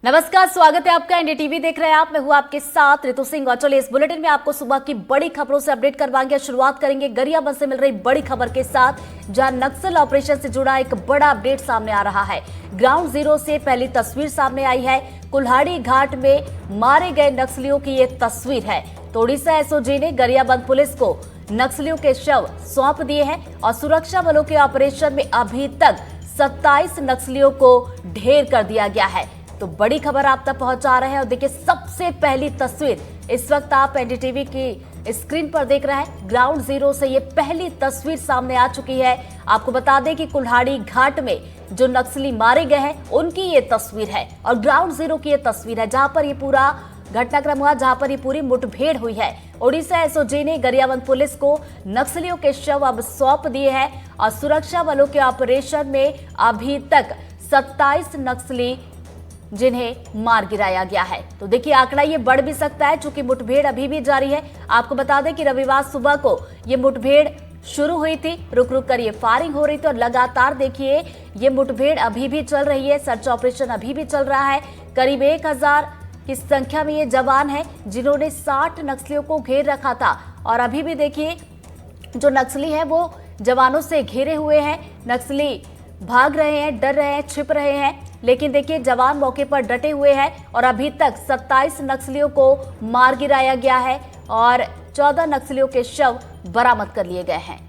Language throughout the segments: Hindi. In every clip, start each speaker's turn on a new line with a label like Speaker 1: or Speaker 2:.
Speaker 1: नमस्कार, स्वागत है आपका। एनडीटीवी देख रहे हैं आप। मैं हूं आपके साथ ऋतु सिंह और चलिए इस बुलेटिन में आपको सुबह की बड़ी खबरों से अपडेट करवाएंगे। शुरुआत करेंगे गरियाबंद से मिल रही बड़ी खबर के साथ, जहां नक्सल ऑपरेशन से जुड़ा एक बड़ा अपडेट सामने आ रहा है। ग्राउंड जीरो से पहली तस्वीर सामने आई है। कुल्हाड़ी घाट में मारे गए नक्सलियों की ये तस्वीर है। तो उड़ीसा एसओजी ने गरियाबंद पुलिस को नक्सलियों के शव सौंप दिए हैं और सुरक्षा बलों के ऑपरेशन में अभी तक 27 नक्सलियों को ढेर कर दिया गया है। तो बड़ी खबर आप तक पहुंचा रहे हैं और देखिए सबसे पहली तस्वीर इस वक्त आप एनडीटीवी की स्क्रीन पर देख रहे हैं। ग्राउंड जीरो से ये पहली तस्वीर सामने आ चुकी है। आपको बता दें कि कुल्हाड़ी घाट में जो नक्सली मारे गए हैं उनकी ये तस्वीर है और ग्राउंड जीरो की ये तस्वीर है, जहां पर ये पूरा घटनाक्रम हुआ, जहां पर ये पूरी मुठभेड़ हुई है। उड़ीसा एसओजी ने गरियाबंद पुलिस को नक्सलियों के शव अब सौंप दिए हैं और सुरक्षा बलों के ऑपरेशन में अभी तक 27 नक्सली जिन्हें मार गिराया गया है। तो देखिए आंकड़ा ये बढ़ भी सकता है, चूंकि मुठभेड़ अभी भी जारी है। आपको बता दें कि रविवार सुबह को ये मुठभेड़ शुरू हुई थी, रुक रुक कर ये फायरिंग हो रही थी और लगातार देखिए ये मुठभेड़ अभी भी चल रही है। सर्च ऑपरेशन अभी भी चल रहा है। करीब 1000 की संख्या में ये जवान है जिन्होंने 60 नक्सलियों को घेर रखा था और अभी भी देखिए जो नक्सली है वो जवानों से घिरे हुए हैं। नक्सली भाग रहे हैं, डर रहे हैं, छिप रहे हैं, लेकिन देखिए जवान मौके पर डटे हुए हैं और अभी तक 27 नक्सलियों को मार गिराया गया है और 14 नक्सलियों के शव बरामद कर लिए गए हैं।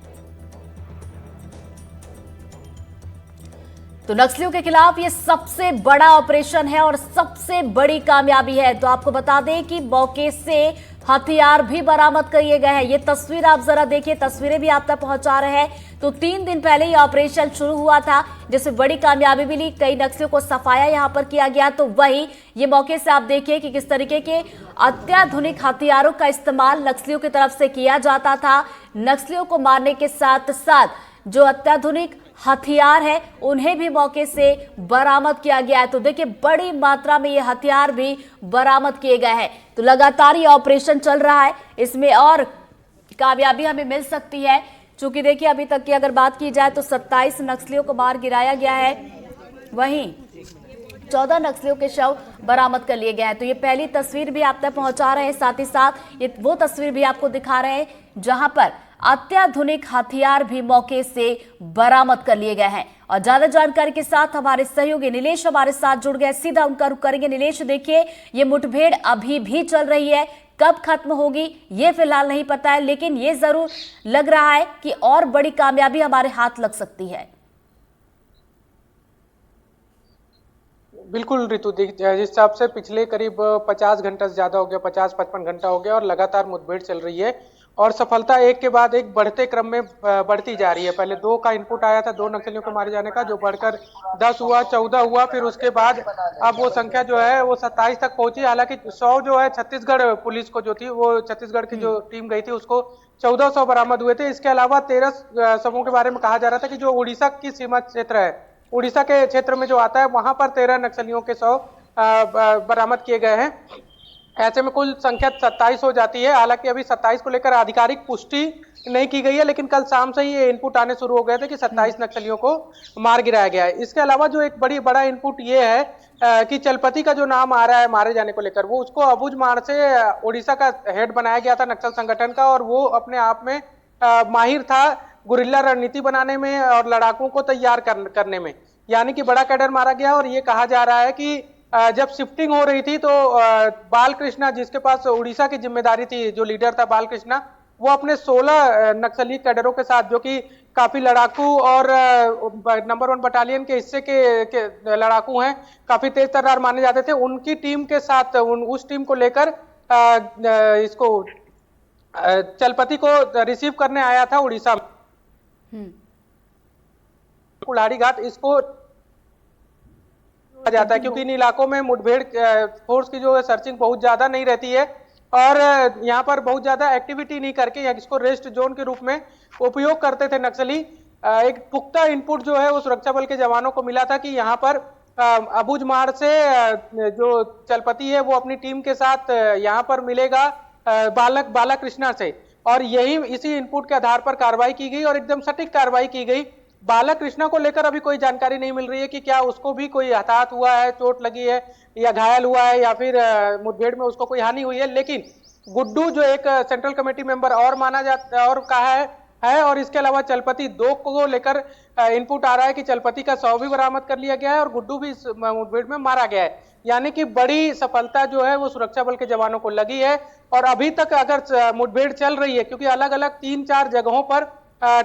Speaker 1: तो नक्सलियों के खिलाफ ये सबसे बड़ा ऑपरेशन है और सबसे बड़ी कामयाबी है। तो आपको बता दें कि मौके से हथियार भी बरामद किए गए हैं। ये तस्वीर आप जरा देखिए, तस्वीरें भी आप तक पहुंचा रहे हैं। तो 3 दिन पहले ये ऑपरेशन शुरू हुआ था, जिससे बड़ी कामयाबी मिली। कई नक्सलियों को सफाया यहां पर किया गया। तो वही ये मौके से आप देखिए कि किस तरीके के अत्याधुनिक हथियारों का इस्तेमाल नक्सलियों की तरफ से किया जाता था। नक्सलियों को मारने के साथ साथ जो अत्याधुनिक हथियार है उन्हें भी मौके से बरामद किया गया है। तो देखिए बड़ी मात्रा में ये हथियार भी बरामद किए गए हैं। तो लगातार ये ऑपरेशन चल रहा है, इसमें और कामयाबी हमें मिल सकती है। चूंकि देखिए अभी तक की अगर बात की जाए तो 27 नक्सलियों को मार गिराया गया है, वहीं 14 नक्सलियों के शव बरामद कर लिए गए हैं। तो ये पहली तस्वीर भी आप तक पहुंचा रहे हैं, साथ ही साथ ये वो तस्वीर भी आपको दिखा रहे हैं जहां पर अत्याधुनिक हथियार भी मौके से बरामद कर लिए गए हैं। और ज्यादा जानकारी के साथ हमारे सहयोगी नीलेश हमारे साथ जुड़ गए, सीधा उनका रुख करेंगे। नीलेश, देखिए ये मुठभेड़ अभी भी चल रही है, कब खत्म होगी ये फिलहाल नहीं पता है, लेकिन ये जरूर लग रहा है कि और बड़ी कामयाबी हमारे हाथ लग सकती है।
Speaker 2: बिल्कुल ऋतु, जिस हिसाब से पिछले करीब 50 घंटा से ज्यादा हो गया, 50-55 घंटा हो गया और लगातार मुठभेड़ चल रही है और सफलता एक के बाद एक बढ़ते क्रम में बढ़ती जा रही है। पहले 2 का इनपुट आया था, 2 नक्सलियों को मारे जाने का, जो बढ़कर 10 हुआ, 14 हुआ, फिर उसके बाद अब वो संख्या जो है वो 27 तक पहुंची। हालांकि 100 जो है छत्तीसगढ़ पुलिस को जो थी, वो छत्तीसगढ़ की जो टीम गई थी उसको 1400 बरामद हुए थे। इसके अलावा 13 शवों के बारे में कहा जा रहा था कि जो उड़ीसा की सीमा क्षेत्र है, उड़ीसा के क्षेत्र में जो आता है वहां पर 13 नक्सलियों के शव बरामद किए गए हैं। ऐसे में कुल संख्या 27 हो जाती है। हालांकि अभी 27 को लेकर आधिकारिक पुष्टि नहीं की गई है, लेकिन कल शाम से ही ये इनपुट आने शुरू हो गए थे कि 27 नक्सलियों को मार गिराया गया है। इसके अलावा जो एक बड़ा इनपुट ये है कि चलपति का जो नाम आ रहा है मारे जाने को लेकर, वो उसको अबुझमाड़ से उड़ीसा का हेड बनाया गया था नक्सल संगठन का, और वो अपने आप में माहिर था गुरिल्ला रणनीति बनाने में और लड़ाकों को तैयार करने में। यानी कि बड़ा कैडर मारा गया। और ये कहा जा रहा है कि जब शिफ्टिंग हो रही थी तो बालकृष्णा, जिसके पास उड़ीसा की जिम्मेदारी थी, जो लीडर था बालकृष्णा, वो अपने 16 नक्सली कैडरों के साथ, जो कि काफी लड़ाकू और नंबर 1 बटालियन के हिस्से के लड़ाकू हैं, काफी तेज तर्रार माने जाते थे, उनकी टीम के साथ उस टीम को लेकर इसको चलपति को रिसीव करने आया था उड़ीसा में। कुल्हाड़ी घाट इसको जाता है क्योंकि इन इलाकों में मुठभेड़ फोर्स की जो है सर्चिंग बहुत ज्यादा नहीं रहती है और यहाँ पर बहुत ज्यादा एक्टिविटी नहीं करके इसको रेस्ट जोन के रूप में उपयोग करते थे नक्सली। एक पुख्ता इनपुट जो है वो सुरक्षा बल के जवानों को मिला था कि यहाँ पर अबुझमाड़ से जो चलपति है वो अपनी टीम के साथ यहाँ पर मिलेगा बालाकृष्णा से, और यही इसी इनपुट के आधार पर कार्रवाई की गई और एकदम सटीक कार्रवाई की गई। बालाकृष्णा को लेकर अभी कोई जानकारी नहीं मिल रही है कि क्या उसको भी कोई हताहत हुआ है, चोट लगी है या घायल हुआ है या फिर मुठभेड़ में उसको कोई हानि हुई है। लेकिन गुड्डू जो एक सेंट्रल कमेटी मेंबर और माना जाता है और कहा है और इसके अलावा चलपति 2 को लेकर इनपुट आ रहा है कि चलपति का शव भी बरामद कर लिया गया है और गुड्डू भी इस मुठभेड़ में मारा गया है। यानी कि बड़ी सफलता जो है वो सुरक्षा बल के जवानों को लगी है। और अभी तक अगर मुठभेड़ चल रही है, क्योंकि अलग अलग 3-4 जगहों पर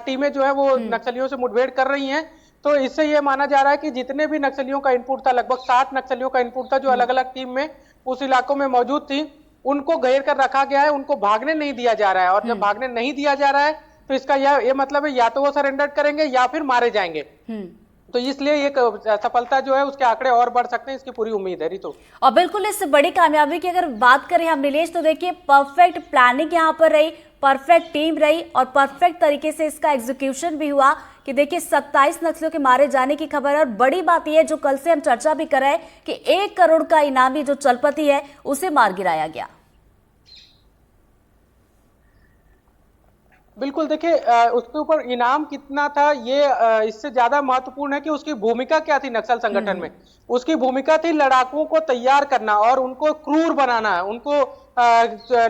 Speaker 2: टीमें जो है वो नक्सलियों से मुठभेड़ कर रही हैं, तो इससे ये माना जा रहा है कि जितने भी नक्सलियों का इनपुट था, लगभग 60 नक्सलियों का इनपुट था जो अलग अलग टीम में उस इलाकों में मौजूद थी, उनको घेर कर रखा गया है, उनको भागने नहीं दिया जा रहा है। और जब भागने नहीं दिया जा रहा है तो इसका ये मतलब है या तो वो सरेंडर करेंगे या फिर मारे जाएंगे। तो इसलिए एक सफलता जो है उसके आंकड़े और बढ़ सकते हैं, इसकी पूरी उम्मीद है रितु।
Speaker 1: और बिल्कुल इस बड़ी कामयाबी की अगर बात करें हम नीलेश, तो देखिए परफेक्ट प्लानिंग यहाँ पर रही, परफेक्ट टीम रही और परफेक्ट तरीके से इसका एग्जीक्यूशन भी हुआ कि देखिए 27 नक्सलियों के मारे जाने की खबर है। और बड़ी बात यह है जो कल से हम चर्चा भी कर रहे हैं कि 1 करोड़ का इनामी जो चलपति है उसे मार गिराया गया।
Speaker 2: बिल्कुल, देखिए उसके ऊपर इनाम कितना था ये इससे ज्यादा महत्वपूर्ण है कि उसकी भूमिका क्या थी नक्सल संगठन में। उसकी भूमिका थी लड़ाकुओं को तैयार करना और उनको क्रूर बनाना, उनको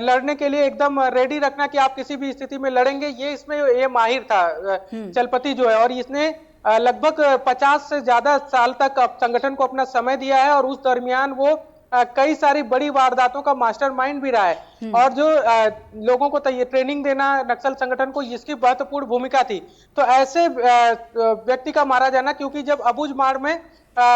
Speaker 2: लड़ने के लिए एकदम रेडी रखना कि आप किसी भी स्थिति में लड़ेंगे। ये इसमें ये माहिर था चलपति जो है। और इसने लगभग 50 से ज्यादा साल तक संगठन को अपना समय दिया है और उस दरमियान वो कई सारी बड़ी वारदातों का मास्टरमाइंड भी रहा है। और जो लोगों को ट्रेनिंग देना नक्सल संगठन को, इसकी महत्वपूर्ण भूमिका थी। तो ऐसे व्यक्ति का मारा जाना, क्योंकि जब अबूझमाड़ में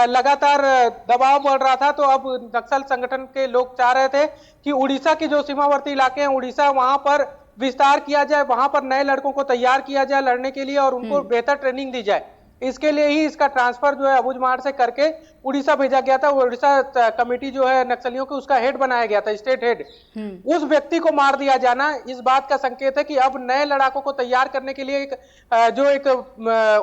Speaker 2: लगातार दबाव बढ़ रहा था तो अब नक्सल संगठन के लोग चाह रहे थे कि उड़ीसा के जो सीमावर्ती इलाके हैं उड़ीसा, वहां पर विस्तार किया जाए, वहां पर नए लड़कों को तैयार किया जाए लड़ने के लिए और उनको बेहतर ट्रेनिंग दी जाए। इसके लिए ही इसका ट्रांसफर जो है अबूझमाड़ से करके उड़ीसा भेजा गया था। उड़ीसा कमेटी जो है नक्सलियों की, उसका हेड बनाया गया था, स्टेट हेड। उस व्यक्ति को मार दिया जाना इस बात का संकेत है कि अब नए लड़ाकों को तैयार करने के लिए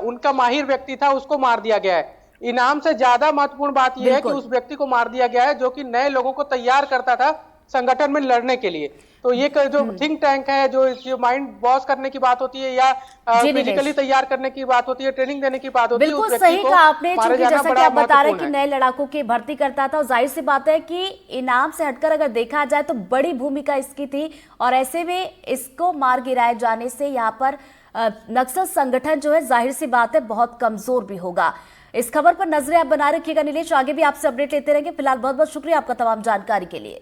Speaker 2: उनका माहिर व्यक्ति था उसको मार दिया गया है। इनाम से ज्यादा महत्वपूर्ण बात यह है कि उस व्यक्ति को मार दिया गया है जो कि नए लोगों को तैयार करता था संगठन में लड़ने के लिए। तो ये जो थिंक टैंक है, जो माइंड वॉश करने की बात होती है या फिजिकली तैयार करने की बात होती है, ट्रेनिंग देने की बात होती है,
Speaker 1: बिल्कुल सही कहा आपने। चूंकि जैसा कि आप बता रहे हैं कि नए लड़ाकों की भर्ती करता था, और जाहिर सी बात है कि इनाम से हटकर अगर देखा जाए तो बड़ी भूमिका इसकी थी। और ऐसे में इसको मार गिराए जाने से यहाँ पर नक्सल संगठन जो है जाहिर सी बात है बहुत कमजोर भी होगा। इस खबर पर नजरें आप बना रखिएगा नीलेश, आगे भी आपसे अपडेट लेते रहेंगे। फिलहाल बहुत बहुत शुक्रिया आपका तमाम जानकारी के लिए।